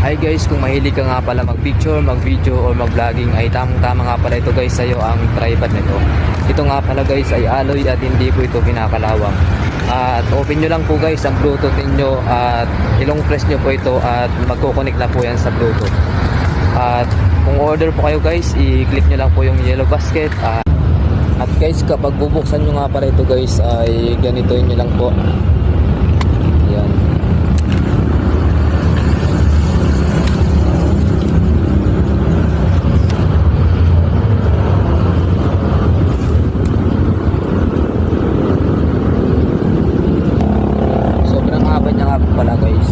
Hi guys, kung mahilig ka nga pala mag-picture, mag-video, or mag-vlogging ay tamang-tama nga pala ito guys sa'yo ang tripod nito. Ito nga pala guys ay alloy at hindi po ito kinakalawang. At open nyo lang po guys ang Bluetooth ninyo at ilong press nyo po ito at magkoconnect na po yan sa Bluetooth. At kung order po kayo guys, i-click nyo lang po yung yellow basket. At guys, kapag bubuksan nyo nga pala ito guys ay ganitoin nyo lang po. Yan. Sobrang haba niya nga pala guys.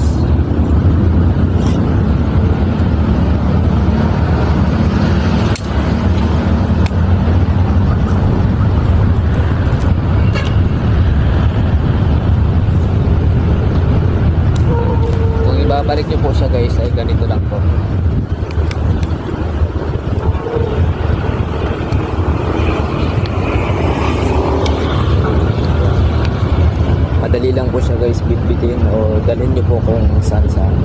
Babalik nyo po siya guys ay ganito lang po. Madali lang po siya guys bitbitin o dalhin nyo po kung saan saan.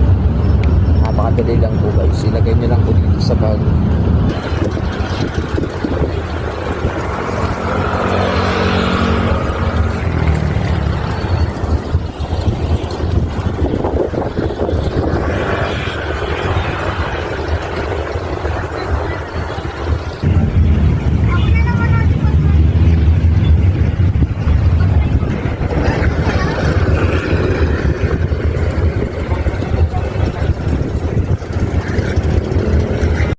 Napakadali lang po guys. Ilagay nyo lang po dito sa bag.